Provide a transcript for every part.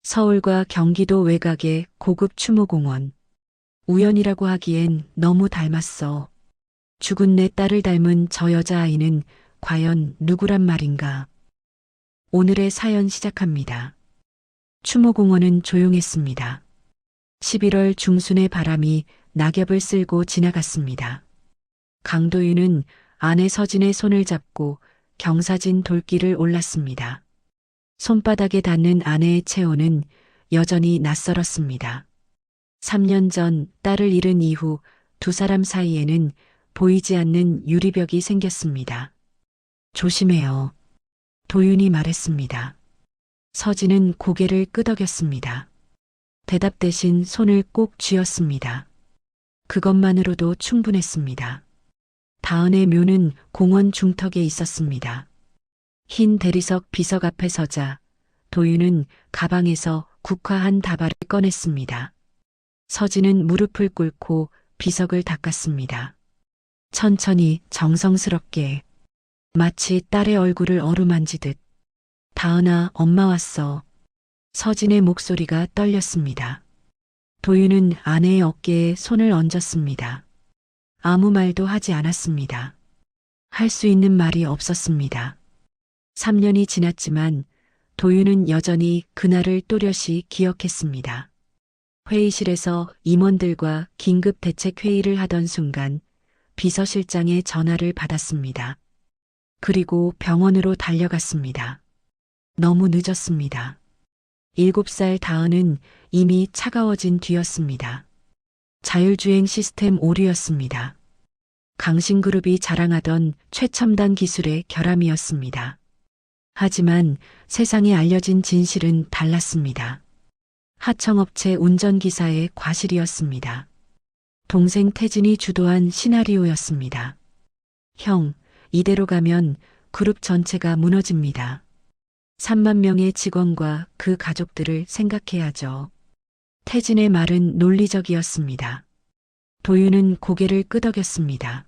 서울과 경기도 외곽의 고급 추모공원. 우연이라고 하기엔 너무 닮았어. 죽은 내 딸을 닮은 저 여자아이는 과연 누구란 말인가. 오늘의 사연 시작합니다. 추모공원은 조용했습니다. 11월 중순의 바람이 낙엽을 쓸고 지나갔습니다. 강도윤은 아내 서진의 손을 잡고 경사진 돌길을 올랐습니다. 손바닥에 닿는 아내의 체온은 여전히 낯설었습니다. 3년 전 딸을 잃은 이후 두 사람 사이에는 보이지 않는 유리벽이 생겼습니다. 조심해요. 도윤이 말했습니다. 서진은 고개를 끄덕였습니다. 대답 대신 손을 꼭 쥐었습니다. 그것만으로도 충분했습니다. 다은의 묘는 공원 중턱에 있었습니다. 흰 대리석 비석 앞에 서자 도윤은 가방에서 국화한 다발을 꺼냈습니다. 서진은 무릎을 꿇고 비석을 닦았습니다. 천천히 정성스럽게 마치 딸의 얼굴을 어루만지듯. 다은아, 엄마 왔어. 서진의 목소리가 떨렸습니다. 도윤은 아내의 어깨에 손을 얹었습니다. 아무 말도 하지 않았습니다. 할 수 있는 말이 없었습니다. 3년이 지났지만 도윤은 여전히 그날을 또렷이 기억했습니다. 회의실에서 임원들과 긴급 대책 회의를 하던 순간 비서실장의 전화를 받았습니다. 그리고 병원으로 달려갔습니다. 너무 늦었습니다. 7살 다은은 이미 차가워진 뒤였습니다. 자율주행 시스템 오류였습니다. 강신그룹이 자랑하던 최첨단 기술의 결함이었습니다. 하지만 세상에 알려진 진실은 달랐습니다. 하청업체 운전기사의 과실이었습니다. 동생 태진이 주도한 시나리오였습니다. 형, 이대로 가면 그룹 전체가 무너집니다. 3만 명의 직원과 그 가족들을 생각해야죠. 태진의 말은 논리적이었습니다. 도윤은 고개를 끄덕였습니다.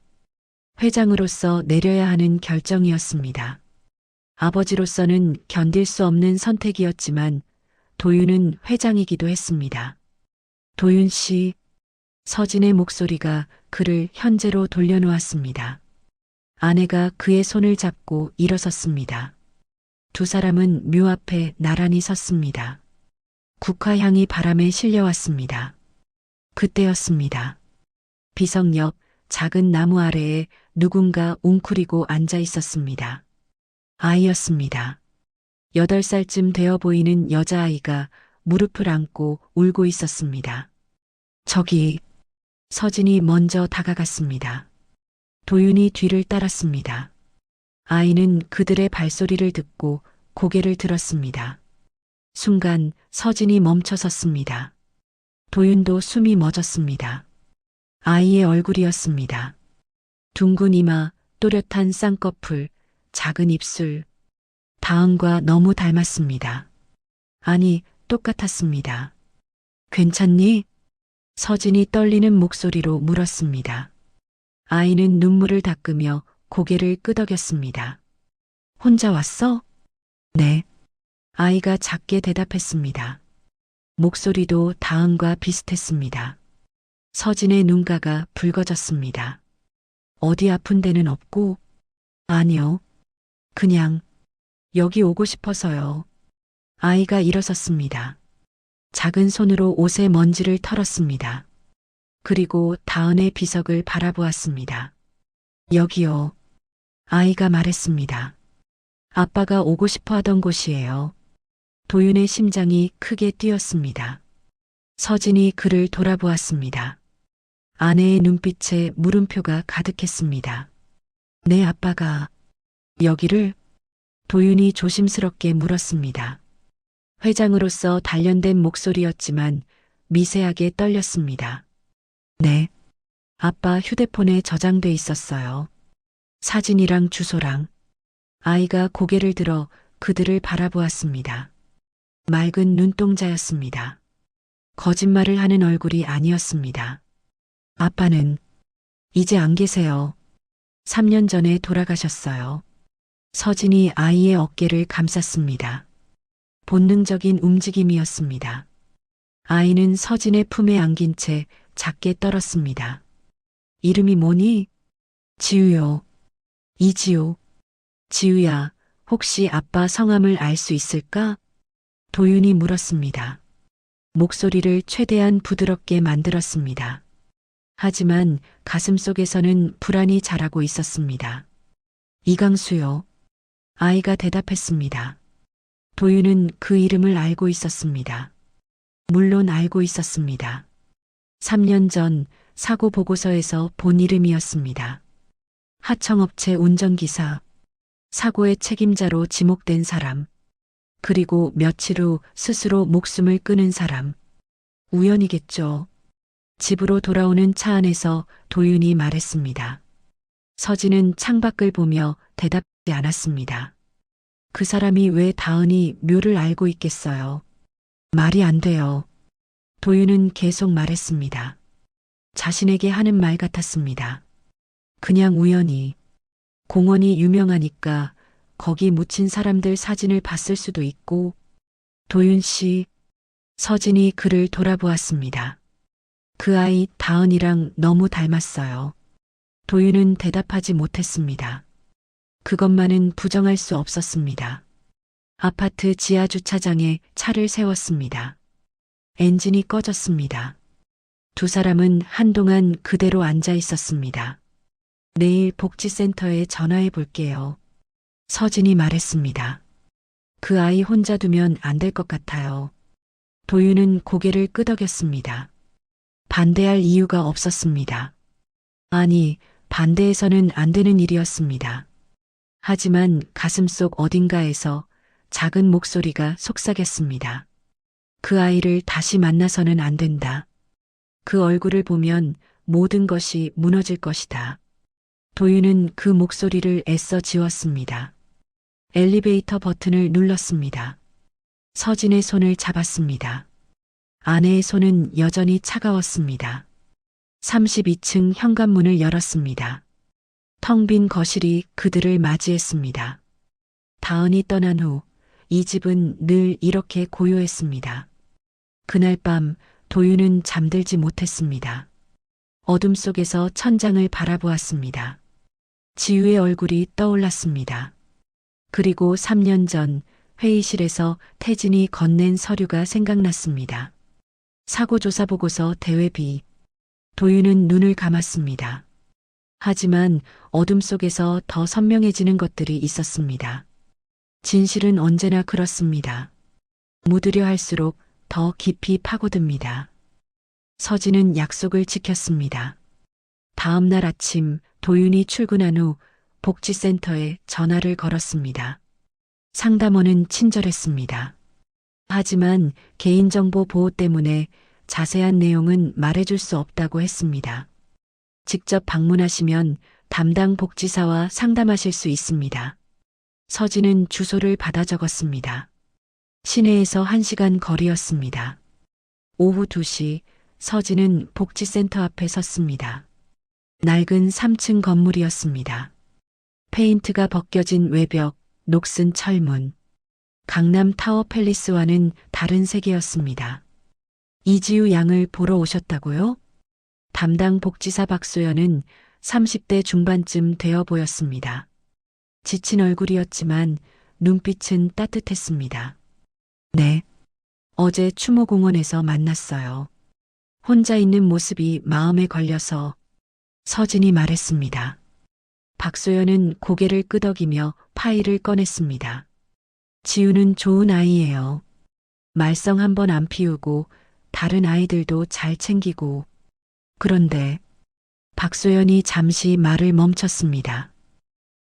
회장으로서 내려야 하는 결정이었습니다. 아버지로서는 견딜 수 없는 선택이었지만 도윤은 회장이기도 했습니다. 도윤 씨, 서진의 목소리가 그를 현재로 돌려놓았습니다. 아내가 그의 손을 잡고 일어섰습니다. 두 사람은 묘 앞에 나란히 섰습니다. 국화향이 바람에 실려왔습니다. 그때였습니다. 비석 옆 작은 나무 아래에 누군가 웅크리고 앉아 있었습니다. 아이였습니다. 8살쯤 되어 보이는 여자아이가 무릎을 안고 울고 있었습니다. 저기, 서진이 먼저 다가갔습니다. 도윤이 뒤를 따랐습니다. 아이는 그들의 발소리를 듣고 고개를 들었습니다. 순간 서진이 멈춰섰습니다. 도윤도 숨이 멎었습니다. 아이의 얼굴이었습니다. 둥근 이마, 또렷한 쌍꺼풀, 작은 입술. 다은과 너무 닮았습니다. 아니, 똑같았습니다. 괜찮니? 서진이 떨리는 목소리로 물었습니다. 아이는 눈물을 닦으며 고개를 끄덕였습니다. 혼자 왔어? 네. 아이가 작게 대답했습니다. 목소리도 다은과 비슷했습니다. 서진의 눈가가 붉어졌습니다. 어디 아픈 데는 없고? 아니요. 그냥 여기 오고 싶어서요. 아이가 일어섰습니다. 작은 손으로 옷의 먼지를 털었습니다. 그리고 다은의 비석을 바라보았습니다. 여기요. 아이가 말했습니다. 아빠가 오고 싶어 하던 곳이에요. 도윤의 심장이 크게 뛰었습니다. 서진이 그를 돌아보았습니다. 아내의 눈빛에 물음표가 가득했습니다. 내 아빠가 여기를? 도윤이 조심스럽게 물었습니다. 회장으로서 단련된 목소리였지만 미세하게 떨렸습니다. 네. 아빠 휴대폰에 저장돼 있었어요. 사진이랑 주소랑. 아이가 고개를 들어 그들을 바라보았습니다. 맑은 눈동자였습니다. 거짓말을 하는 얼굴이 아니었습니다. 아빠는 이제 안 계세요. 3년 전에 돌아가셨어요. 서진이 아이의 어깨를 감쌌습니다. 본능적인 움직임이었습니다. 아이는 서진의 품에 안긴 채 작게 떨었습니다. 이름이 뭐니? 지우요. 이지우. 지우야, 혹시 아빠 성함을 알 수 있을까? 도윤이 물었습니다. 목소리를 최대한 부드럽게 만들었습니다. 하지만 가슴속에서는 불안이 자라고 있었습니다. 이강수요. 아이가 대답했습니다. 도윤은 그 이름을 알고 있었습니다. 물론 알고 있었습니다. 3년 전 사고 보고서에서 본 이름이었습니다. 하청업체 운전기사, 사고의 책임자로 지목된 사람, 그리고 며칠 후 스스로 목숨을 끊은 사람. 우연이겠죠. 집으로 돌아오는 차 안에서 도윤이 말했습니다. 서진은 창밖을 보며 대답하지 않았습니다. 그 사람이 왜 다은이 묘를 알고 있겠어요? 말이 안 돼요. 도윤은 계속 말했습니다. 자신에게 하는 말 같았습니다. 그냥 우연히. 공원이 유명하니까 거기 묻힌 사람들 사진을 봤을 수도 있고. 도윤 씨. 서진이 그를 돌아보았습니다. 그 아이 다은이랑 너무 닮았어요. 도윤은 대답하지 못했습니다. 그것만은 부정할 수 없었습니다. 아파트 지하 주차장에 차를 세웠습니다. 엔진이 꺼졌습니다. 두 사람은 한동안 그대로 앉아 있었습니다. 내일 복지센터에 전화해 볼게요. 서진이 말했습니다. 그 아이 혼자 두면 안 될 것 같아요. 도윤은 고개를 끄덕였습니다. 반대할 이유가 없었습니다. 아니, 반대해서는 안 되는 일이었습니다. 하지만 가슴속 어딘가에서 작은 목소리가 속삭였습니다. 그 아이를 다시 만나서는 안 된다. 그 얼굴을 보면 모든 것이 무너질 것이다. 도윤은 그 목소리를 애써 지웠습니다. 엘리베이터 버튼을 눌렀습니다. 서진의 손을 잡았습니다. 아내의 손은 여전히 차가웠습니다. 32층 현관문을 열었습니다. 텅 빈 거실이 그들을 맞이했습니다. 다은이 떠난 후 이 집은 늘 이렇게 고요했습니다. 그날 밤 도윤은 잠들지 못했습니다. 어둠 속에서 천장을 바라보았습니다. 지우의 얼굴이 떠올랐습니다. 그리고 3년 전 회의실에서 태진이 건넨 서류가 생각났습니다. 사고조사 보고서 대외비. 도윤은 눈을 감았습니다. 하지만 어둠 속에서 더 선명해지는 것들이 있었습니다. 진실은 언제나 그렇습니다. 묻으려 할수록 더 깊이 파고듭니다. 서진은 약속을 지켰습니다. 다음 날 아침 도윤이 출근한 후 복지센터에 전화를 걸었습니다. 상담원은 친절했습니다. 하지만 개인정보 보호 때문에 자세한 내용은 말해줄 수 없다고 했습니다. 직접 방문하시면 담당 복지사와 상담하실 수 있습니다. 서진은 주소를 받아 적었습니다. 시내에서 1시간 거리였습니다. 오후 2시 서진은 복지센터 앞에 섰습니다. 낡은 3층 건물이었습니다. 페인트가 벗겨진 외벽, 녹슨 철문. 강남 타워 팰리스와는 다른 세계였습니다. 이지우 양을 보러 오셨다고요? 담당 복지사 박소연은 30대 중반쯤 되어 보였습니다. 지친 얼굴이었지만 눈빛은 따뜻했습니다. 네. 어제 추모공원에서 만났어요. 혼자 있는 모습이 마음에 걸려서. 서진이 말했습니다. 박소연은 고개를 끄덕이며 파일을 꺼냈습니다. 지우는 좋은 아이예요. 말썽 한 번 안 피우고 다른 아이들도 잘 챙기고. 그런데 박소연이 잠시 말을 멈췄습니다.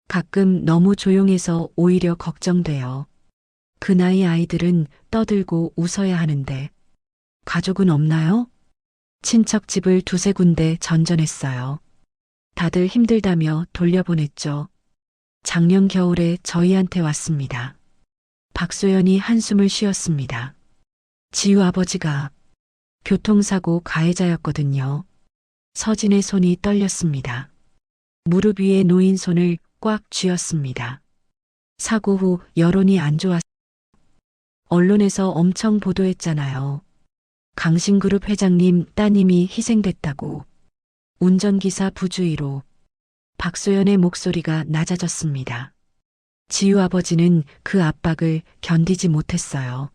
가끔 너무 조용해서 오히려 걱정돼요. 그 나이 아이들은 떠들고 웃어야 하는데. 가족은 없나요? 친척 집을 2-3군데 전전했어요. 다들 힘들다며 돌려보냈죠. 작년 겨울에 저희한테 왔습니다. 박소연이 한숨을 쉬었습니다. 지우 아버지가 교통사고 가해자였거든요. 서진의 손이 떨렸습니다. 무릎 위에 놓인 손을 꽉 쥐었습니다. 사고 후 여론이 안 좋았어요. 언론에서 엄청 보도했잖아요. 강신그룹 회장님 따님이 희생됐다고. 운전기사 부주의로 박소연의 목소리가 낮아졌습니다. 지유 아버지는 그 압박을 견디지 못했어요.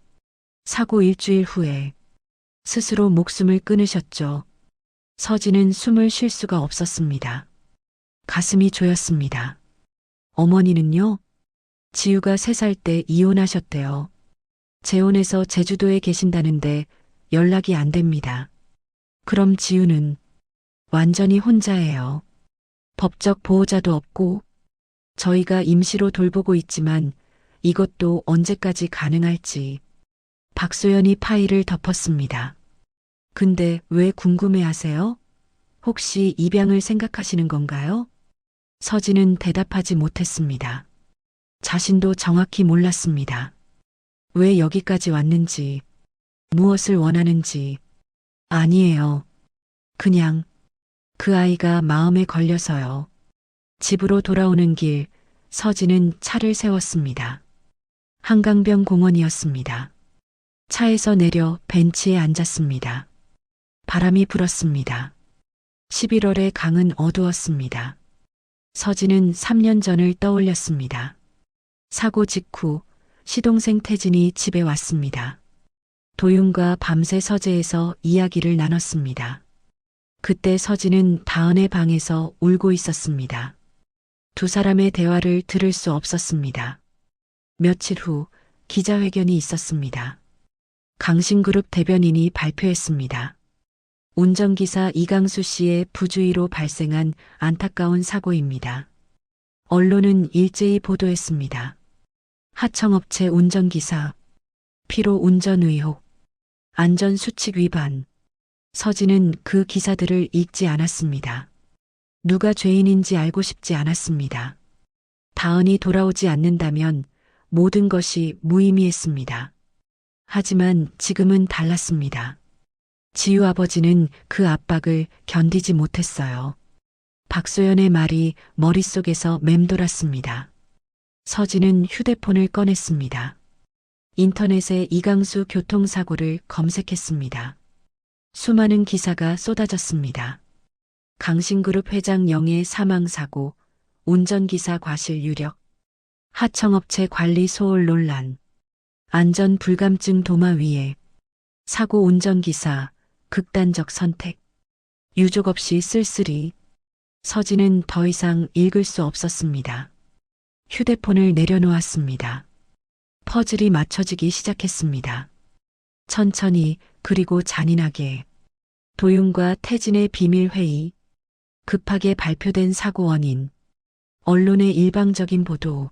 사고 일주일 후에 스스로 목숨을 끊으셨죠. 서진은 숨을 쉴 수가 없었습니다. 가슴이 조였습니다. 어머니는요? 지유가 3살 때 이혼하셨대요. 재혼해서 제주도에 계신다는데 연락이 안 됩니다. 그럼 지유는 완전히 혼자예요. 법적 보호자도 없고 저희가 임시로 돌보고 있지만 이것도 언제까지 가능할지. 박소연이 파일을 덮었습니다. 근데 왜 궁금해하세요? 혹시 입양을 생각하시는 건가요? 서진은 대답하지 못했습니다. 자신도 정확히 몰랐습니다. 왜 여기까지 왔는지, 무엇을 원하는지. 아니에요. 그냥 그 아이가 마음에 걸려서요. 집으로 돌아오는 길, 서진은 차를 세웠습니다. 한강변 공원이었습니다. 차에서 내려 벤치에 앉았습니다. 바람이 불었습니다. 11월의 강은 어두웠습니다. 서진은 3년 전을 떠올렸습니다. 사고 직후 시동생 태진이 집에 왔습니다. 도윤과 밤새 서재에서 이야기를 나눴습니다. 그때 서진은 다은의 방에서 울고 있었습니다. 두 사람의 대화를 들을 수 없었습니다. 며칠 후 기자회견이 있었습니다. 강신그룹 대변인이 발표했습니다. 운전기사 이강수 씨의 부주의로 발생한 안타까운 사고입니다. 언론은 일제히 보도했습니다. 하청업체 운전기사, 피로 운전 의혹, 안전수칙 위반. 서진은 그 기사들을 읽지 않았습니다. 누가 죄인인지 알고 싶지 않았습니다. 다은이 돌아오지 않는다면 모든 것이 무의미했습니다. 하지만 지금은 달랐습니다. 지유 아버지는 그 압박을 견디지 못했어요. 박소연의 말이 머릿속에서 맴돌았습니다. 서진은 휴대폰을 꺼냈습니다. 인터넷에 이강수 교통사고를 검색했습니다. 수많은 기사가 쏟아졌습니다. 강신그룹 회장 영예 사망사고, 운전기사 과실 유력, 하청업체 관리 소홀 논란, 안전불감증 도마 위에, 사고 운전기사, 극단적 선택, 유족 없이 쓸쓸히. 서진은 더 이상 읽을 수 없었습니다. 휴대폰을 내려놓았습니다. 퍼즐이 맞춰지기 시작했습니다. 천천히 그리고 잔인하게. 도윤과 태진의 비밀회의, 급하게 발표된 사고 원인, 언론의 일방적인 보도,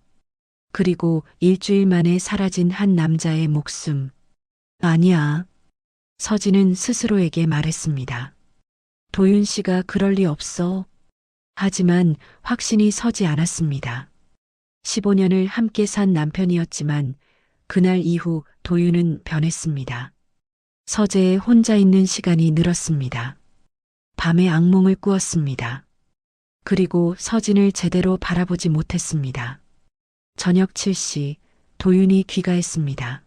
그리고 일주일 만에 사라진 한 남자의 목숨. 아니야. 서진은 스스로에게 말했습니다. 도윤 씨가 그럴 리 없어. 하지만 확신이 서지 않았습니다. 15년을 함께 산 남편이었지만 그날 이후 도윤은 변했습니다. 서재에 혼자 있는 시간이 늘었습니다. 밤에 악몽을 꾸었습니다. 그리고 서진을 제대로 바라보지 못했습니다. 저녁 7시 도윤이 귀가했습니다.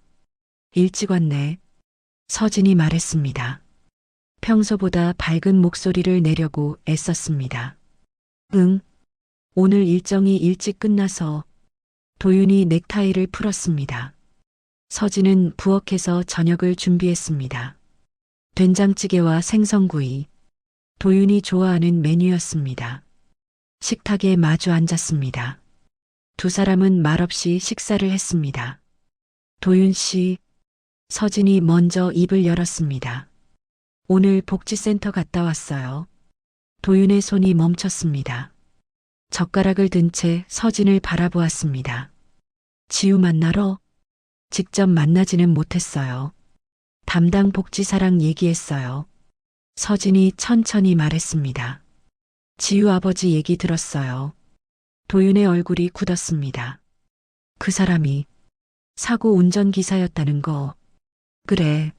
일찍 왔네. 서진이 말했습니다. 평소보다 밝은 목소리를 내려고 애썼습니다. 응. 오늘 일정이 일찍 끝나서. 도윤이 넥타이를 풀었습니다. 서진은 부엌에서 저녁을 준비했습니다. 된장찌개와 생선구이. 도윤이 좋아하는 메뉴였습니다. 식탁에 마주 앉았습니다. 두 사람은 말없이 식사를 했습니다. 도윤 씨, 서진이 먼저 입을 열었습니다. 오늘 복지센터 갔다 왔어요. 도윤의 손이 멈췄습니다. 젓가락을 든 채 서진을 바라보았습니다. 지유 만나러? 직접 만나지는 못했어요. 담당 복지사랑 얘기했어요. 서진이 천천히 말했습니다. 지유 아버지 얘기 들었어요. 도윤의 얼굴이 굳었습니다. 그 사람이 사고 운전기사였다는 거. 그래.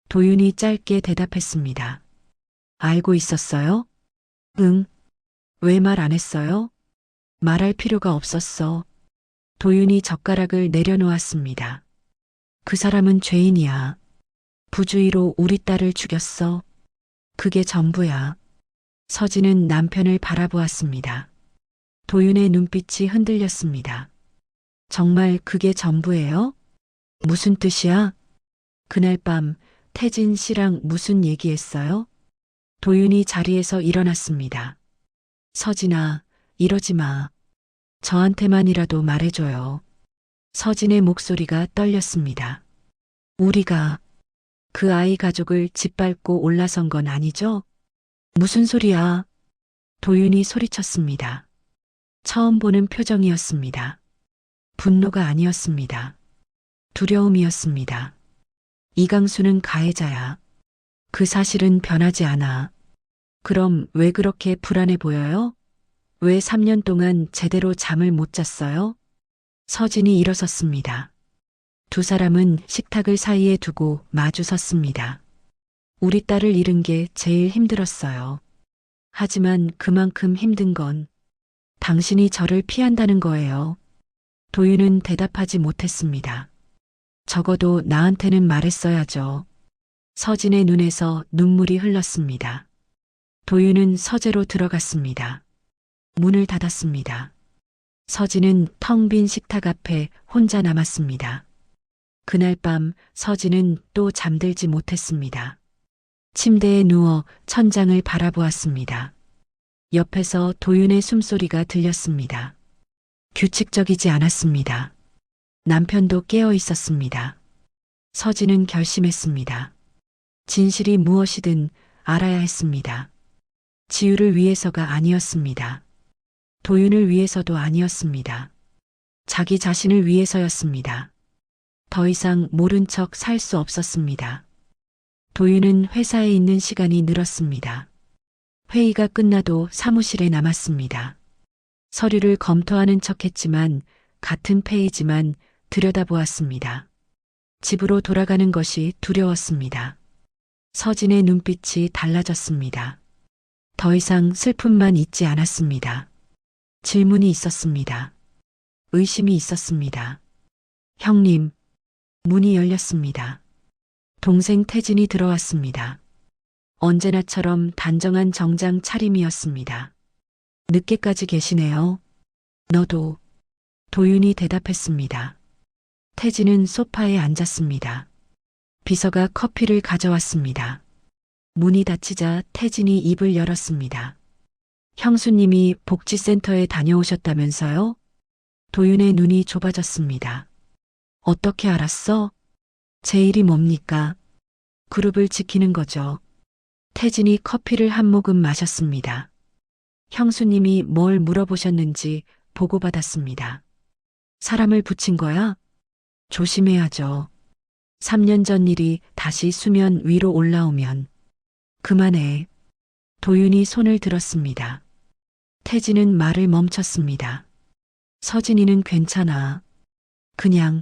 도윤이 짧게 대답했습니다. 알고 있었어요? 응. 왜 말 안 했어요? 말할 필요가 없었어. 도윤이 젓가락을 내려놓았습니다. 그 사람은 죄인이야. 부주의로 우리 딸을 죽였어. 그게 전부야. 서진은 남편을 바라보았습니다. 도윤의 눈빛이 흔들렸습니다. 정말 그게 전부예요? 무슨 뜻이야? 그날 밤 태진 씨랑 무슨 얘기했어요? 도윤이 자리에서 일어났습니다. 서진아, 이러지 마. 저한테만이라도 말해줘요. 서진의 목소리가 떨렸습니다. 우리가 그 아이 가족을 짓밟고 올라선 건 아니죠? 무슨 소리야? 도윤이 소리쳤습니다. 처음 보는 표정이었습니다. 분노가 아니었습니다. 두려움이었습니다. 이강수는 가해자야. 그 사실은 변하지 않아. 그럼 왜 그렇게 불안해 보여요? 왜 3년 동안 제대로 잠을 못 잤어요? 서진이 일어섰습니다. 두 사람은 식탁을 사이에 두고 마주 섰습니다. 우리 딸을 잃은 게 제일 힘들었어요. 하지만 그만큼 힘든 건 당신이 저를 피한다는 거예요. 도윤은 대답하지 못했습니다. 적어도 나한테는 말했어야죠. 서진의 눈에서 눈물이 흘렀습니다. 도윤은 서재로 들어갔습니다. 문을 닫았습니다. 서진은 텅 빈 식탁 앞에 혼자 남았습니다. 그날 밤 서진은 또 잠들지 못했습니다. 침대에 누워 천장을 바라보았습니다. 옆에서 도윤의 숨소리가 들렸습니다. 규칙적이지 않았습니다. 남편도 깨어 있었습니다. 서진은 결심했습니다. 진실이 무엇이든 알아야 했습니다. 지유를 위해서가 아니었습니다. 도윤을 위해서도 아니었습니다. 자기 자신을 위해서였습니다. 더 이상 모른 척 살 수 없었습니다. 도윤은 회사에 있는 시간이 늘었습니다. 회의가 끝나도 사무실에 남았습니다. 서류를 검토하는 척했지만 같은 페이지만 들여다보았습니다. 집으로 돌아가는 것이 두려웠습니다. 서진의 눈빛이 달라졌습니다. 더 이상 슬픔만 있지 않았습니다. 질문이 있었습니다. 의심이 있었습니다. 형님, 문이 열렸습니다. 동생 태진이 들어왔습니다. 언제나처럼 단정한 정장 차림이었습니다. 늦게까지 계시네요. 너도. 도윤이 대답했습니다. 태진은 소파에 앉았습니다. 비서가 커피를 가져왔습니다. 문이 닫히자 태진이 입을 열었습니다. 형수님이 복지센터에 다녀오셨다면서요? 도윤의 눈이 좁아졌습니다. 어떻게 알았어? 제 일이 뭡니까? 그룹을 지키는 거죠. 태진이 커피를 한 모금 마셨습니다. 형수님이 뭘 물어보셨는지 보고받았습니다. 사람을 붙인 거야? 조심해야죠. 3년 전 일이 다시 수면 위로 올라오면 그만해. 도윤이 손을 들었습니다. 태진은 말을 멈췄습니다. 서진이는 괜찮아. 그냥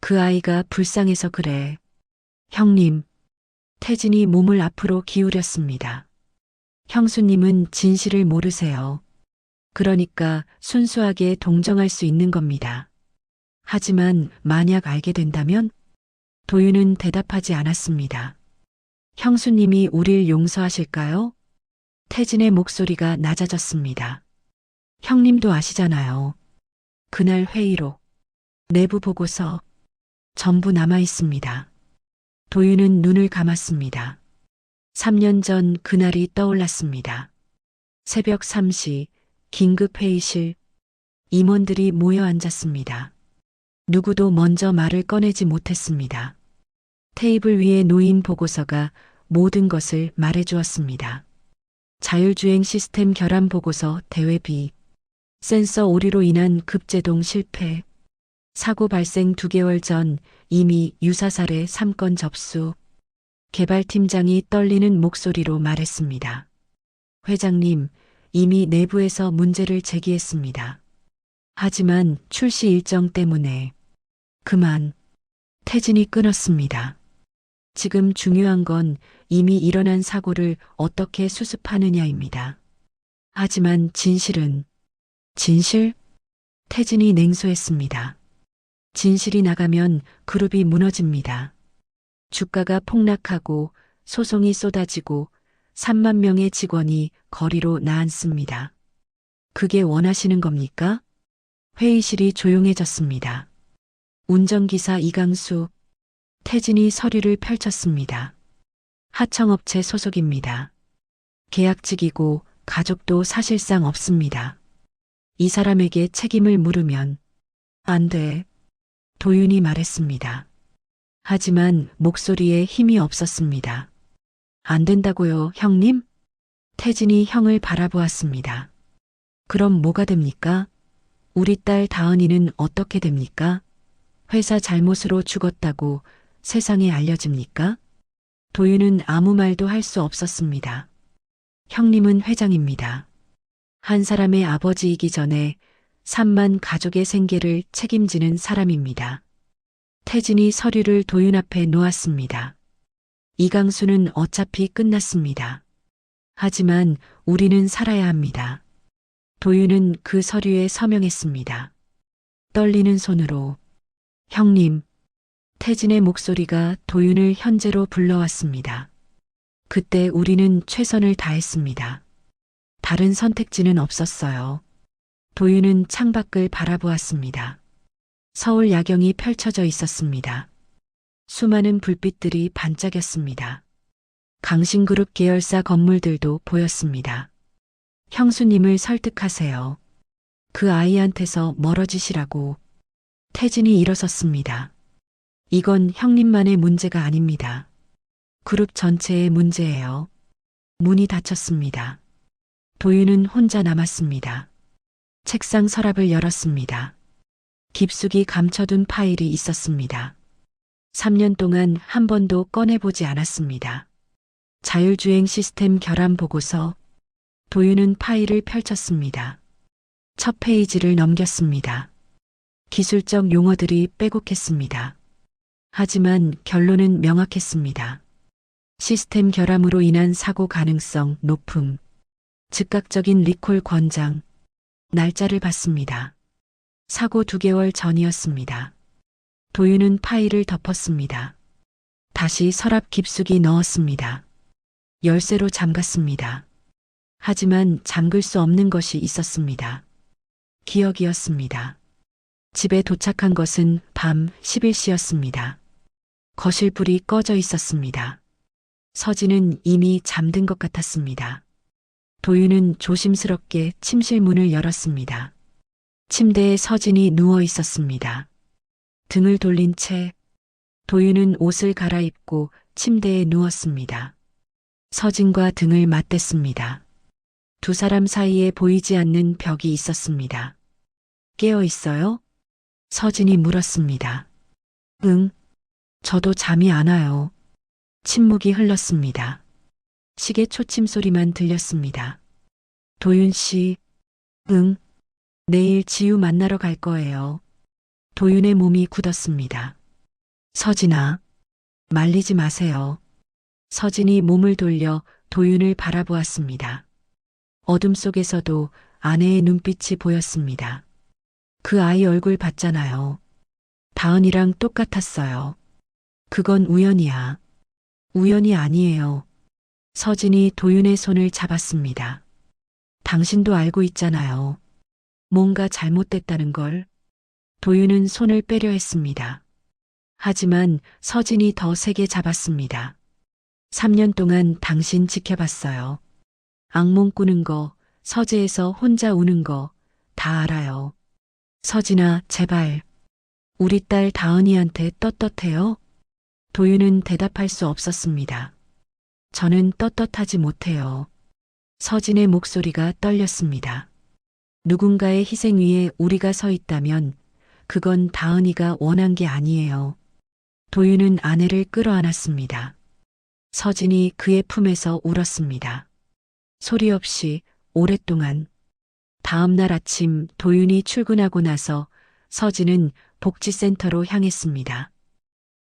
그 아이가 불쌍해서 그래. 형님. 태진이 몸을 앞으로 기울였습니다. 형수님은 진실을 모르세요. 그러니까 순수하게 동정할 수 있는 겁니다. 하지만 만약 알게 된다면? 도윤은 대답하지 않았습니다. 형수님이 우릴 용서하실까요? 태진의 목소리가 낮아졌습니다. 형님도 아시잖아요. 그날 회의록, 내부 보고서, 전부 남아 있습니다. 도윤은 눈을 감았습니다. 3년 전 그날이 떠올랐습니다. 새벽 3시 긴급 회의실, 임원들이 모여 앉았습니다. 누구도 먼저 말을 꺼내지 못했습니다. 테이블 위에 놓인 보고서가 모든 것을 말해주었습니다. 자율주행 시스템 결함 보고서 대외비, 센서 오류로 인한 급제동 실패, 사고 발생 2개월 전 이미 유사 사례 3건 접수. 개발팀장이 떨리는 목소리로 말했습니다. 회장님, 이미 내부에서 문제를 제기했습니다. 하지만 출시 일정 때문에 그만. 태진이 끊었습니다. 지금 중요한 건 이미 일어난 사고를 어떻게 수습하느냐입니다. 하지만 진실은 진실? 태진이 냉소했습니다. 진실이 나가면 그룹이 무너집니다. 주가가 폭락하고 소송이 쏟아지고 3만 명의 직원이 거리로 나앉습니다. 그게 원하시는 겁니까? 회의실이 조용해졌습니다. 운전기사 이강수, 태진이 서류를 펼쳤습니다. 하청업체 소속입니다. 계약직이고 가족도 사실상 없습니다. 이 사람에게 책임을 물으면 안 돼. 도윤이 말했습니다. 하지만 목소리에 힘이 없었습니다. 안 된다고요, 형님? 태진이 형을 바라보았습니다. 그럼 뭐가 됩니까? 우리 딸 다은이는 어떻게 됩니까? 회사 잘못으로 죽었다고 세상에 알려집니까? 도윤은 아무 말도 할 수 없었습니다. 형님은 회장입니다. 한 사람의 아버지이기 전에 3만 가족의 생계를 책임지는 사람입니다. 태진이 서류를 도윤 앞에 놓았습니다. 이강수는 어차피 끝났습니다. 하지만 우리는 살아야 합니다. 도윤은 그 서류에 서명했습니다. 떨리는 손으로 형님, 태진의 목소리가 도윤을 현재로 불러왔습니다. 그때 우리는 최선을 다했습니다. 다른 선택지는 없었어요. 도윤은 창밖을 바라보았습니다. 서울 야경이 펼쳐져 있었습니다. 수많은 불빛들이 반짝였습니다. 강신그룹 계열사 건물들도 보였습니다. 형수님을 설득하세요. 그 아이한테서 멀어지시라고. 태진이 일어섰습니다. 이건 형님만의 문제가 아닙니다. 그룹 전체의 문제예요. 문이 닫혔습니다. 도윤은 혼자 남았습니다. 책상 서랍을 열었습니다. 깊숙이 감춰둔 파일이 있었습니다. 3년 동안 한 번도 꺼내보지 않았습니다. 자율주행 시스템 결함 보고서. 도윤은 파일을 펼쳤습니다. 첫 페이지를 넘겼습니다. 기술적 용어들이 빼곡했습니다. 하지만 결론은 명확했습니다. 시스템 결함으로 인한 사고 가능성 높음. 즉각적인 리콜 권장. 날짜를 봤습니다. 사고 2개월 전이었습니다. 도윤은 파일을 덮었습니다. 다시 서랍 깊숙이 넣었습니다. 열쇠로 잠갔습니다. 하지만 잠글 수 없는 것이 있었습니다. 기억이었습니다. 집에 도착한 것은 밤 11시였습니다. 거실 불이 꺼져 있었습니다. 서진은 이미 잠든 것 같았습니다. 도윤은 조심스럽게 침실 문을 열었습니다. 침대에 서진이 누워 있었습니다. 등을 돌린 채 도윤은 옷을 갈아입고 침대에 누웠습니다. 서진과 등을 맞댔습니다. 두 사람 사이에 보이지 않는 벽이 있었습니다. 깨어 있어요? 서진이 물었습니다. 응. 저도 잠이 안 와요. 침묵이 흘렀습니다. 시계 초침 소리만 들렸습니다. 도윤 씨. 응. 내일 지우 만나러 갈 거예요. 도윤의 몸이 굳었습니다. 서진아. 말리지 마세요. 서진이 몸을 돌려 도윤을 바라보았습니다. 어둠 속에서도 아내의 눈빛이 보였습니다. 그 아이 얼굴 봤잖아요. 다은이랑 똑같았어요. 그건 우연이야. 우연이 아니에요. 서진이 도윤의 손을 잡았습니다. 당신도 알고 있잖아요. 뭔가 잘못됐다는 걸. 도윤은 손을 빼려 했습니다. 하지만 서진이 더 세게 잡았습니다. 3년 동안 당신 지켜봤어요. 악몽 꾸는 거, 서재에서 혼자 우는 거 다 알아요. 서진아, 제발. 우리 딸 다은이한테 떳떳해요? 도윤은 대답할 수 없었습니다. 저는 떳떳하지 못해요. 서진의 목소리가 떨렸습니다. 누군가의 희생 위에 우리가 서 있다면 그건 다은이가 원한 게 아니에요. 도윤은 아내를 끌어안았습니다. 서진이 그의 품에서 울었습니다. 소리 없이 오랫동안. 다음 날 아침 도윤이 출근하고 나서 서진은 복지센터로 향했습니다.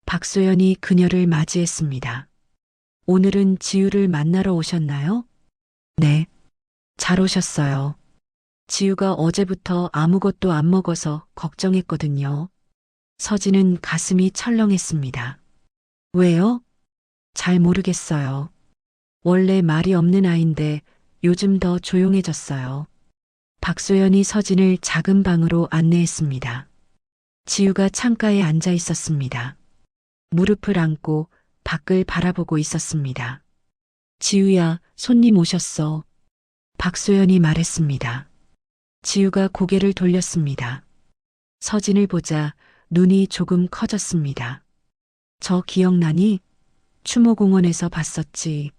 박소연이 그녀를 맞이했습니다. 오늘은 지우를 만나러 오셨나요? 네. 잘 오셨어요. 지우가 어제부터 아무것도 안 먹어서 걱정했거든요. 서진은 가슴이 철렁했습니다. 왜요? 잘 모르겠어요. 원래 말이 없는 아인데 요즘 더 조용해졌어요. 박소연이 서진을 작은 방으로 안내했습니다. 지우가 창가에 앉아 있었습니다. 무릎을 안고 밖을 바라보고 있었습니다. 지우야, 손님 오셨어. 박소연이 말했습니다. 지우가 고개를 돌렸습니다. 서진을 보자 눈이 조금 커졌습니다. 저 기억나니? 추모공원에서 봤었지.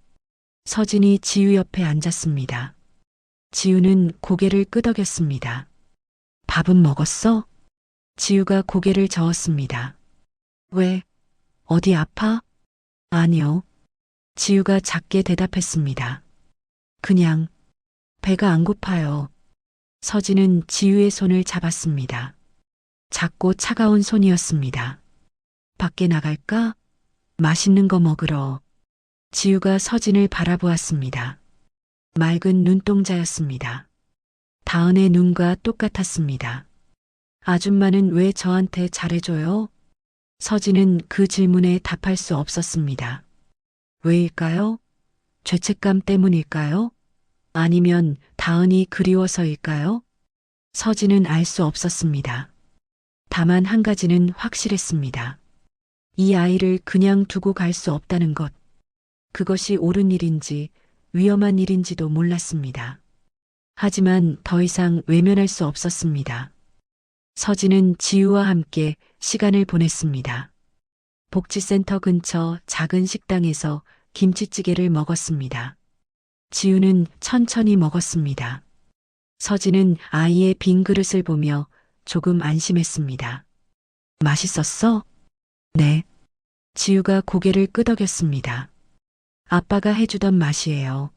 서진이 지우 옆에 앉았습니다. 지우는 고개를 끄덕였습니다. 밥은 먹었어? 지우가 고개를 저었습니다. 왜? 어디 아파? 아니요. 지우가 작게 대답했습니다. 그냥 배가 안 고파요. 서진은 지우의 손을 잡았습니다. 작고 차가운 손이었습니다. 밖에 나갈까? 맛있는 거 먹으러. 지우가 서진을 바라보았습니다. 맑은 눈동자였습니다. 다은의 눈과 똑같았습니다. 아줌마는 왜 저한테 잘해줘요? 서진은 그 질문에 답할 수 없었습니다. 왜일까요? 죄책감 때문일까요? 아니면 다은이 그리워서일까요? 서진은 알 수 없었습니다. 다만 한 가지는 확실했습니다. 이 아이를 그냥 두고 갈 수 없다는 것. 그것이 옳은 일인지 위험한 일인지도 몰랐습니다. 하지만 더 이상 외면할 수 없었습니다. 서진은 지우와 함께 시간을 보냈습니다. 복지센터 근처 작은 식당에서 김치찌개를 먹었습니다. 지우는 천천히 먹었습니다. 서진은 아이의 빈 그릇을 보며 조금 안심했습니다. 맛있었어? 네. 지우가 고개를 끄덕였습니다. 아빠가 해주던 맛이에요.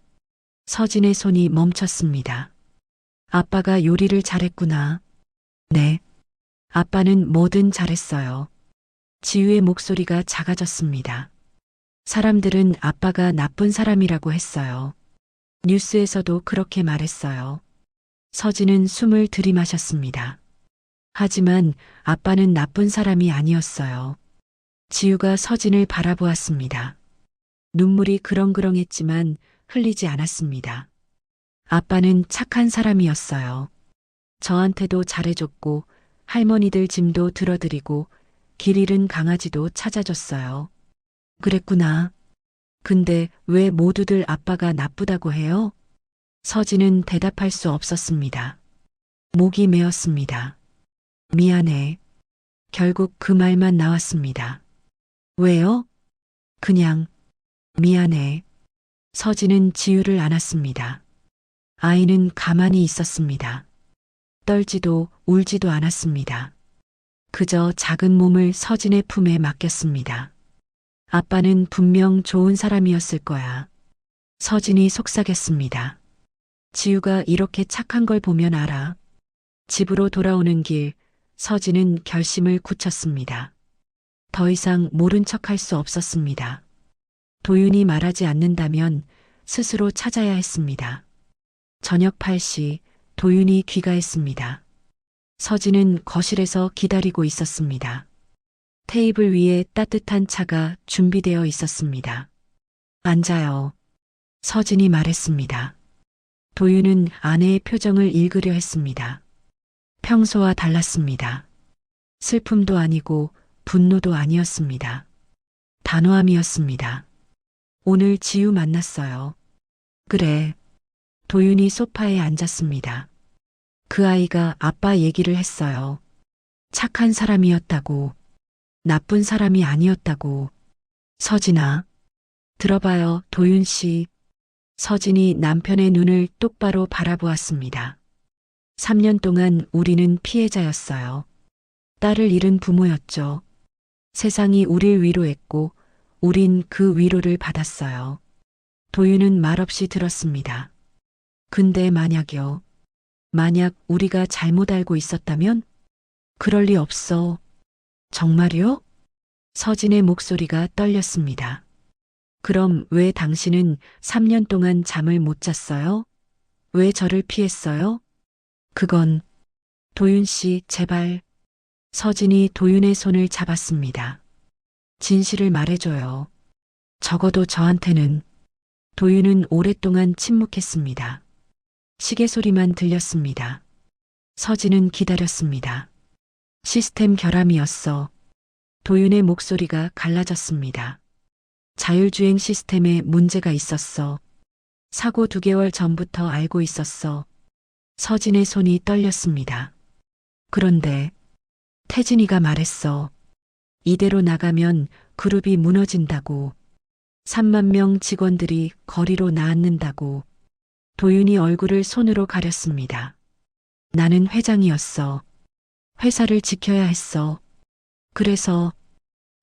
서진의 손이 멈췄습니다. 아빠가 요리를 잘했구나. 네. 아빠는 뭐든 잘했어요. 지우의 목소리가 작아졌습니다. 사람들은 아빠가 나쁜 사람이라고 했어요. 뉴스에서도 그렇게 말했어요. 서진은 숨을 들이마셨습니다. 하지만 아빠는 나쁜 사람이 아니었어요. 지우가 서진을 바라보았습니다. 눈물이 그렁그렁했지만 흘리지 않았습니다. 아빠는 착한 사람이었어요. 저한테도 잘해줬고 할머니들 짐도 들어드리고 길 잃은 강아지도 찾아줬어요. 그랬구나. 근데 왜 모두들 아빠가 나쁘다고 해요? 서진은 대답할 수 없었습니다. 목이 메었습니다. 미안해. 결국 그 말만 나왔습니다. 왜요? 그냥 미안해. 서진은 지우를 안았습니다. 아이는 가만히 있었습니다. 떨지도 울지도 않았습니다. 그저 작은 몸을 서진의 품에 맡겼습니다. 아빠는 분명 좋은 사람이었을 거야. 서진이 속삭였습니다. 지우가 이렇게 착한 걸 보면 알아. 집으로 돌아오는 길, 서진은 결심을 굳혔습니다. 더 이상 모른 척할 수 없었습니다. 도윤이 말하지 않는다면 스스로 찾아야 했습니다. 저녁 8시 도윤이 귀가했습니다. 서진은 거실에서 기다리고 있었습니다. 테이블 위에 따뜻한 차가 준비되어 있었습니다. 앉아요. 서진이 말했습니다. 도윤은 아내의 표정을 읽으려 했습니다. 평소와 달랐습니다. 슬픔도 아니고 분노도 아니었습니다. 단호함이었습니다. 오늘 지우 만났어요. 그래. 도윤이 소파에 앉았습니다. 그 아이가 아빠 얘기를 했어요. 착한 사람이었다고. 나쁜 사람이 아니었다고. 서진아. 들어봐요, 도윤 씨. 서진이 남편의 눈을 똑바로 바라보았습니다. 3년 동안 우리는 피해자였어요. 딸을 잃은 부모였죠. 세상이 우릴 위로했고 우린 그 위로를 받았어요. 도윤은 말없이 들었습니다. 근데 만약요. 만약 우리가 잘못 알고 있었다면? 그럴 리 없어. 정말요? 서진의 목소리가 떨렸습니다. 그럼 왜 당신은 3년 동안 잠을 못 잤어요? 왜 저를 피했어요? 그건 도윤 씨, 제발. 서진이 도윤의 손을 잡았습니다. 진실을 말해줘요. 적어도 저한테는. 도윤은 오랫동안 침묵했습니다. 시계 소리만 들렸습니다. 서진은 기다렸습니다. 시스템 결함이었어. 도윤의 목소리가 갈라졌습니다. 자율주행 시스템에 문제가 있었어. 사고 2개월 전부터 알고 있었어. 서진의 손이 떨렸습니다. 그런데 태진이가 말했어. 이대로 나가면 그룹이 무너진다고. 3만 명 직원들이 거리로 나앉는다고. 도윤이 얼굴을 손으로 가렸습니다. 나는 회장이었어. 회사를 지켜야 했어. 그래서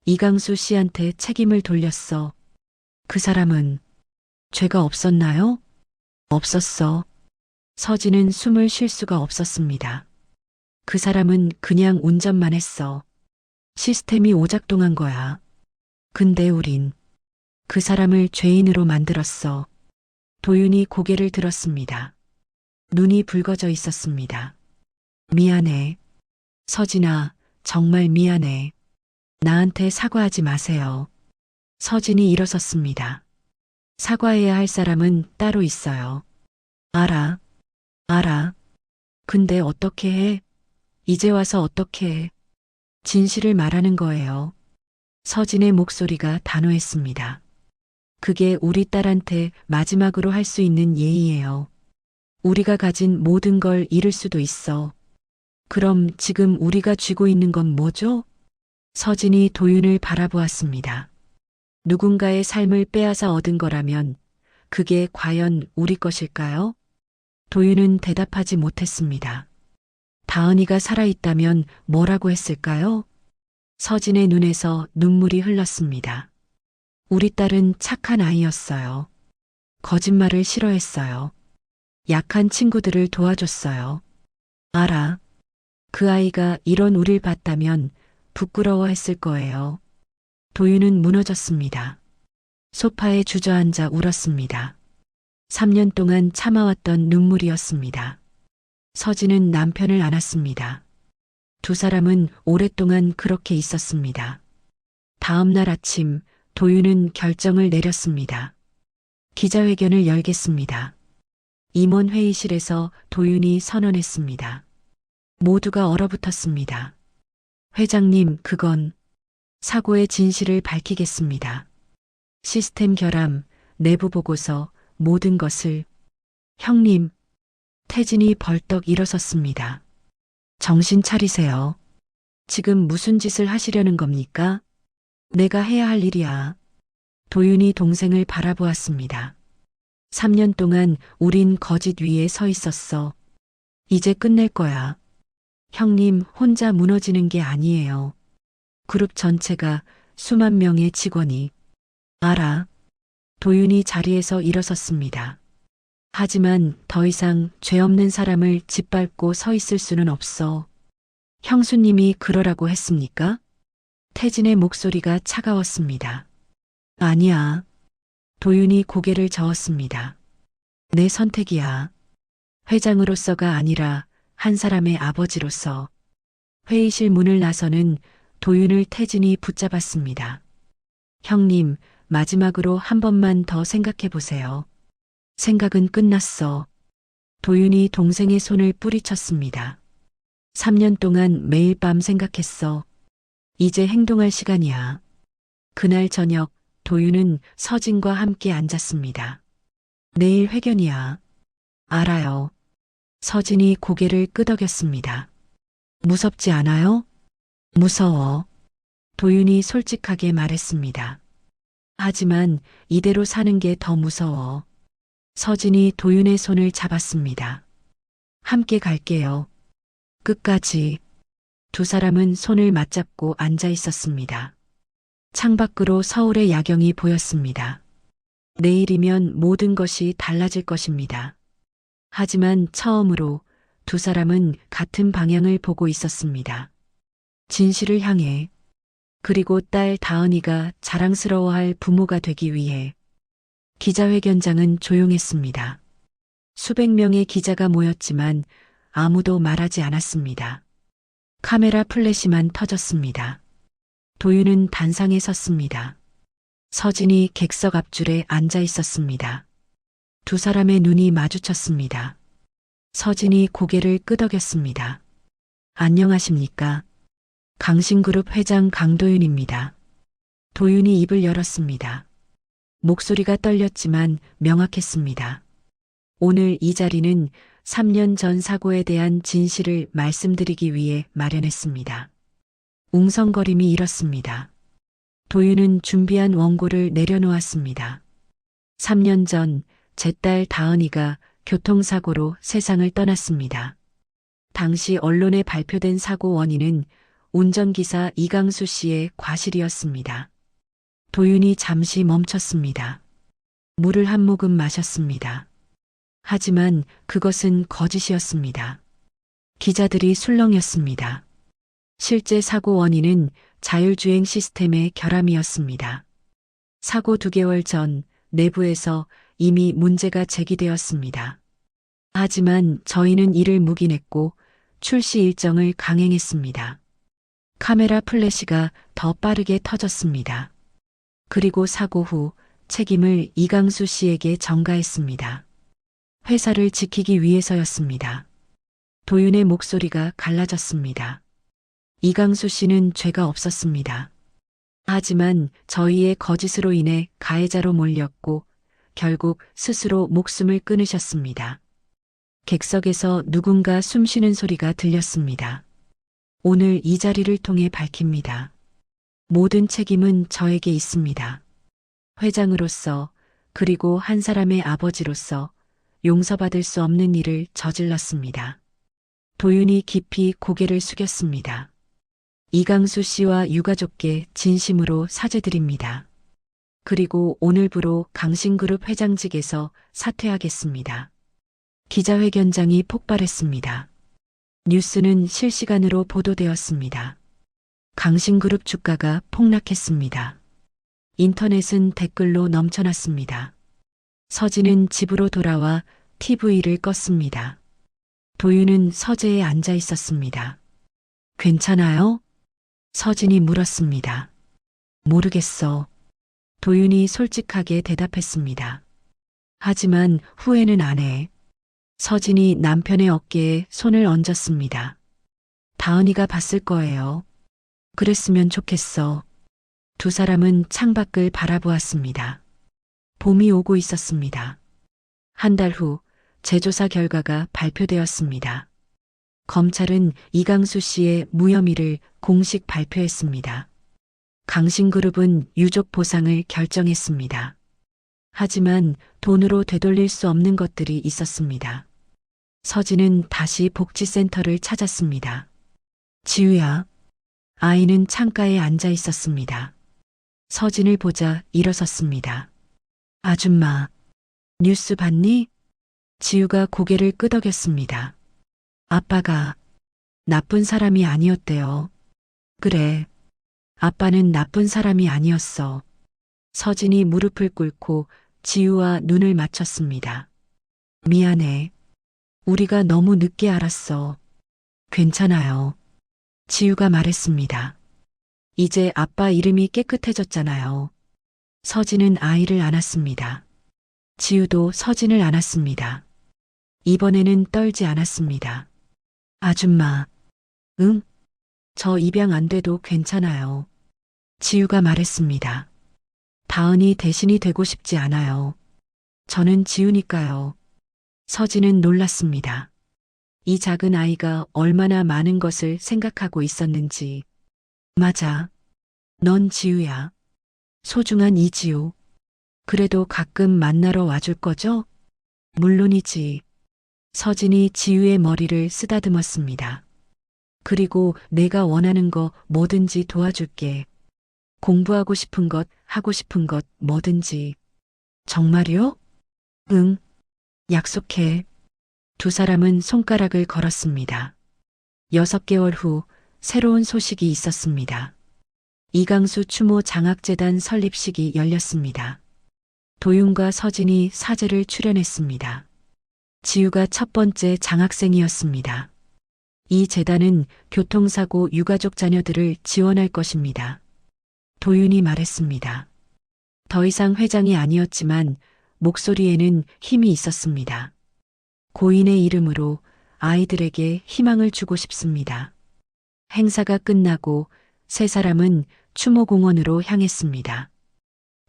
이강수 씨한테 책임을 돌렸어. 그 사람은 죄가 없었나요? 없었어. 서진은 숨을 쉴 수가 없었습니다. 그 사람은 그냥 운전만 했어. 시스템이 오작동한 거야. 근데 우린 그 사람을 죄인으로 만들었어. 도윤이 고개를 들었습니다. 눈이 붉어져 있었습니다. 미안해. 서진아, 정말 미안해. 나한테 사과하지 마세요. 서진이 일어섰습니다. 사과해야 할 사람은 따로 있어요. 알아. 알아. 근데 어떻게 해? 이제 와서 어떻게 해? 진실을 말하는 거예요. 서진의 목소리가 단호했습니다. 그게 우리 딸한테 마지막으로 할 수 있는 예의예요. 우리가 가진 모든 걸 잃을 수도 있어. 그럼 지금 우리가 쥐고 있는 건 뭐죠? 서진이 도윤을 바라보았습니다. 누군가의 삶을 빼앗아 얻은 거라면 그게 과연 우리 것일까요? 도윤은 대답하지 못했습니다. 다은이가 살아있다면 뭐라고 했을까요? 서진의 눈에서 눈물이 흘렀습니다. 우리 딸은 착한 아이였어요. 거짓말을 싫어했어요. 약한 친구들을 도와줬어요. 알아. 그 아이가 이런 우릴 봤다면 부끄러워했을 거예요. 도윤은 무너졌습니다. 소파에 주저앉아 울었습니다. 3년 동안 참아왔던 눈물이었습니다. 서진은 남편을 안았습니다. 두 사람은 오랫동안 그렇게 있었습니다. 다음 날 아침 도윤은 결정을 내렸습니다. 기자회견을 열겠습니다. 임원 회의실에서 도윤이 선언했습니다. 모두가 얼어붙었습니다. 회장님, 그건 사고의 진실을 밝히겠습니다. 시스템 결함, 내부 보고서, 모든 것을. 형님, 태진이 벌떡 일어섰습니다. 정신 차리세요. 지금 무슨 짓을 하시려는 겁니까? 내가 해야 할 일이야. 도윤이 동생을 바라보았습니다. 3년 동안 우린 거짓 위에 서 있었어. 이제 끝낼 거야. 형님 혼자 무너지는 게 아니에요. 그룹 전체가 수만 명의 직원이. 알아. 도윤이 자리에서 일어섰습니다. 하지만 더 이상 죄 없는 사람을 짓밟고 서 있을 수는 없어. 형수님이 그러라고 했습니까? 태진의 목소리가 차가웠습니다. 아니야. 도윤이 고개를 저었습니다. 내 선택이야. 회장으로서가 아니라 한 사람의 아버지로서. 회의실 문을 나서는 도윤을 태진이 붙잡았습니다. 형님, 마지막으로 한 번만 더 생각해 보세요. 생각은 끝났어. 도윤이 동생의 손을 뿌리쳤습니다. 3년 동안 매일 밤 생각했어. 이제 행동할 시간이야. 그날 저녁 도윤은 서진과 함께 앉았습니다. 내일 회견이야. 알아요. 서진이 고개를 끄덕였습니다. 무섭지 않아요? 무서워. 도윤이 솔직하게 말했습니다. 하지만 이대로 사는 게 더 무서워. 서진이 도윤의 손을 잡았습니다. 함께 갈게요. 끝까지. 두 사람은 손을 맞잡고 앉아 있었습니다. 창밖으로 서울의 야경이 보였습니다. 내일이면 모든 것이 달라질 것입니다. 하지만 처음으로 두 사람은 같은 방향을 보고 있었습니다. 진실을 향해. 그리고 딸 다은이가 자랑스러워할 부모가 되기 위해. 기자회견장은 조용했습니다. 수백 명의 기자가 모였지만 아무도 말하지 않았습니다. 카메라 플래시만 터졌습니다. 도윤은 단상에 섰습니다. 서진이 객석 앞줄에 앉아 있었습니다. 두 사람의 눈이 마주쳤습니다. 서진이 고개를 끄덕였습니다. 안녕하십니까? 강신그룹 회장 강도윤입니다. 도윤이 입을 열었습니다. 목소리가 떨렸지만 명확했습니다. 오늘 이 자리는 3년 전 사고에 대한 진실을 말씀드리기 위해 마련했습니다. 웅성거림이 일었습니다. 도윤은 준비한 원고를 내려놓았습니다. 3년 전 제 딸 다은이가 교통사고로 세상을 떠났습니다. 당시 언론에 발표된 사고 원인은 운전기사 이강수 씨의 과실이었습니다. 도윤이 잠시 멈췄습니다. 물을 한 모금 마셨습니다. 하지만 그것은 거짓이었습니다. 기자들이 술렁였습니다. 실제 사고 원인은 자율주행 시스템의 결함이었습니다. 사고 2개월 전 내부에서 이미 문제가 제기되었습니다. 하지만 저희는 이를 묵인했고 출시 일정을 강행했습니다. 카메라 플래시가 더 빠르게 터졌습니다. 그리고 사고 후 책임을 이강수 씨에게 전가했습니다. 회사를 지키기 위해서였습니다. 도윤의 목소리가 갈라졌습니다. 이강수 씨는 죄가 없었습니다. 하지만 저희의 거짓으로 인해 가해자로 몰렸고 결국 스스로 목숨을 끊으셨습니다. 객석에서 누군가 숨쉬는 소리가 들렸습니다. 오늘 이 자리를 통해 밝힙니다. 모든 책임은 저에게 있습니다. 회장으로서 그리고 한 사람의 아버지로서 용서받을 수 없는 일을 저질렀습니다. 도윤이 깊이 고개를 숙였습니다. 이강수 씨와 유가족께 진심으로 사죄드립니다. 그리고 오늘부로 강신그룹 회장직에서 사퇴하겠습니다. 기자회견장이 폭발했습니다. 뉴스는 실시간으로 보도되었습니다. 강신그룹 주가가 폭락했습니다. 인터넷은 댓글로 넘쳐났습니다. 서진은 집으로 돌아와 TV를 껐습니다. 도윤은 서재에 앉아 있었습니다. 괜찮아요? 서진이 물었습니다. 모르겠어. 도윤이 솔직하게 대답했습니다. 하지만 후회는 안 해. 서진이 남편의 어깨에 손을 얹었습니다. 다은이가 봤을 거예요. 그랬으면 좋겠어. 두 사람은 창밖을 바라보았습니다. 봄이 오고 있었습니다. 한 달 후 재조사 결과가 발표되었습니다. 검찰은 이강수 씨의 무혐의를 공식 발표했습니다. 강신그룹은 유족 보상을 결정했습니다. 하지만 돈으로 되돌릴 수 없는 것들이 있었습니다. 서진은 다시 복지센터를 찾았습니다. 지우야. 아이는 창가에 앉아 있었습니다. 서진을 보자 일어섰습니다. 아줌마, 뉴스 봤니? 지우가 고개를 끄덕였습니다. 아빠가 나쁜 사람이 아니었대요. 그래. 아빠는 나쁜 사람이 아니었어. 서진이 무릎을 꿇고 지우와 눈을 맞췄습니다. 미안해. 우리가 너무 늦게 알았어. 괜찮아요. 지우가 말했습니다. 이제 아빠 이름이 깨끗해졌잖아요. 서진은 아이를 안았습니다. 지우도 서진을 안았습니다. 이번에는 떨지 않았습니다. 아줌마. 응? 저 입양 안 돼도 괜찮아요. 지우가 말했습니다. 다은이 대신이 되고 싶지 않아요. 저는 지우니까요. 서진은 놀랐습니다. 이 작은 아이가 얼마나 많은 것을 생각하고 있었는지. 맞아. 넌 지우야. 소중한 이지우. 그래도 가끔 만나러 와줄 거죠? 물론이지. 서진이 지우의 머리를 쓰다듬었습니다. 그리고 내가 원하는 거 뭐든지 도와줄게. 공부하고 싶은 것, 하고 싶은 것 뭐든지. 정말요? 응. 약속해. 두 사람은 손가락을 걸었습니다. 6개월 후 새로운 소식이 있었습니다. 이강수 추모 장학재단 설립식이 열렸습니다. 도윤과 서진이 사제를 출연했습니다. 지우가 첫 번째 장학생이었습니다. 이 재단은 교통사고 유가족 자녀들을 지원할 것입니다. 도윤이 말했습니다. 더 이상 회장이 아니었지만 목소리에는 힘이 있었습니다. 고인의 이름으로 아이들에게 희망을 주고 싶습니다. 행사가 끝나고 세 사람은 추모공원으로 향했습니다.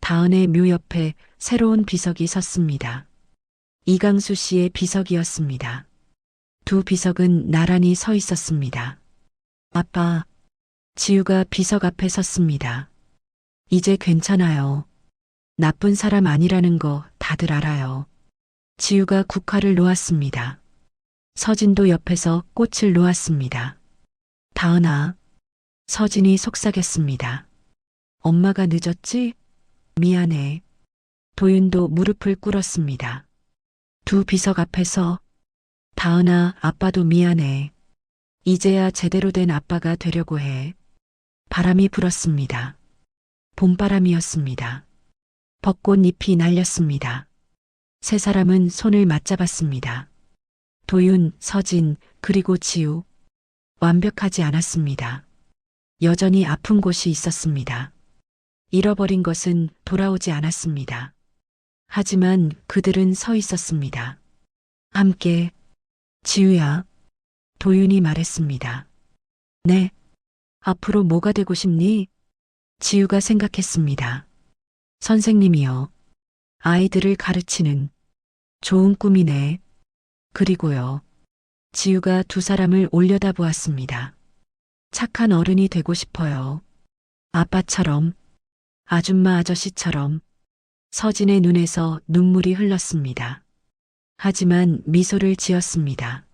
다은의 묘 옆에 새로운 비석이 섰습니다. 이강수 씨의 비석이었습니다. 두 비석은 나란히 서 있었습니다. 아빠, 지우가 비석 앞에 섰습니다. 이제 괜찮아요. 나쁜 사람 아니라는 거 다들 알아요. 지우가 국화를 놓았습니다. 서진도 옆에서 꽃을 놓았습니다. 다은아, 서진이 속삭였습니다. 엄마가 늦었지? 미안해. 도윤도 무릎을 꿇었습니다. 두 비석 앞에서 다은아, 아빠도 미안해. 이제야 제대로 된 아빠가 되려고 해. 바람이 불었습니다. 봄바람이었습니다. 벚꽃잎이 날렸습니다. 세 사람은 손을 맞잡았습니다. 도윤, 서진, 그리고 지우. 완벽하지 않았습니다. 여전히 아픈 곳이 있었습니다. 잃어버린 것은 돌아오지 않았습니다. 하지만 그들은 서 있었습니다. 함께. 지우야, 도윤이 말했습니다. 네. 앞으로 뭐가 되고 싶니? 지우가 생각했습니다. 선생님이요. 아이들을 가르치는 좋은 꿈이네. 그리고요. 지우가 두 사람을 올려다보았습니다. 착한 어른이 되고 싶어요. 아빠처럼, 아줌마 아저씨처럼. 서진의 눈에서 눈물이 흘렀습니다. 하지만 미소를 지었습니다.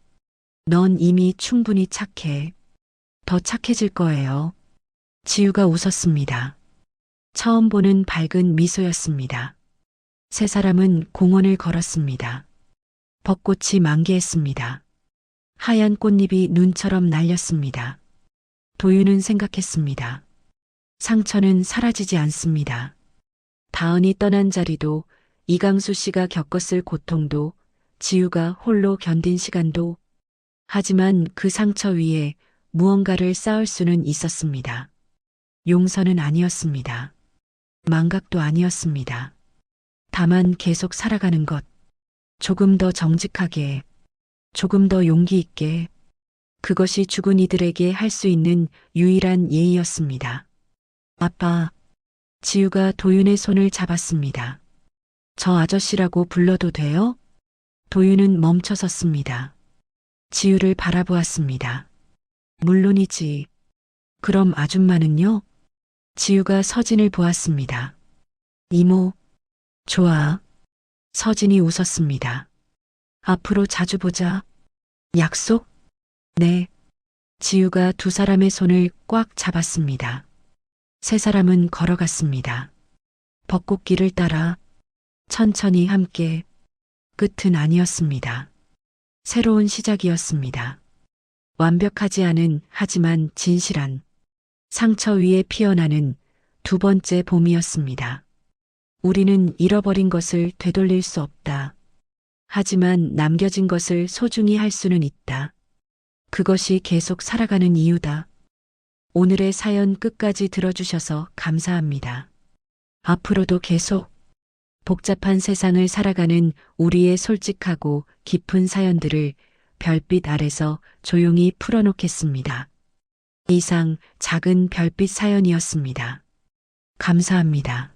넌 이미 충분히 착해. 더 착해질 거예요. 지우가 웃었습니다. 처음 보는 밝은 미소였습니다. 세 사람은 공원을 걸었습니다. 벚꽃이 만개했습니다. 하얀 꽃잎이 눈처럼 날렸습니다. 도윤은 생각했습니다. 상처는 사라지지 않습니다. 다은이 떠난 자리도, 이강수 씨가 겪었을 고통도, 지우가 홀로 견딘 시간도, 하지만 그 상처 위에 무언가를 쌓을 수는 있었습니다. 용서는 아니었습니다. 망각도 아니었습니다. 다만 계속 살아가는 것. 조금 더 정직하게, 조금 더 용기 있게. 그것이 죽은 이들에게 할 수 있는 유일한 예의였습니다. 아빠, 지우가 도윤의 손을 잡았습니다. 저 아저씨라고 불러도 돼요? 도윤은 멈춰섰습니다. 지우를 바라보았습니다. 물론이지. 그럼 아줌마는요? 지우가 서진을 보았습니다. 이모, 좋아. 서진이 웃었습니다. 앞으로 자주 보자. 약속? 네. 지우가 두 사람의 손을 꽉 잡았습니다. 세 사람은 걸어갔습니다. 벚꽃길을 따라 천천히 함께. 끝은 아니었습니다. 새로운 시작이었습니다. 완벽하지 않은 하지만 진실한 상처 위에 피어나는 두 번째 봄이었습니다. 우리는 잃어버린 것을 되돌릴 수 없다. 하지만 남겨진 것을 소중히 할 수는 있다. 그것이 계속 살아가는 이유다. 오늘의 사연 끝까지 들어주셔서 감사합니다. 앞으로도 계속 복잡한 세상을 살아가는 우리의 솔직하고 깊은 사연들을 별빛 아래서 조용히 풀어놓겠습니다. 이상 작은 별빛 사연이었습니다. 감사합니다.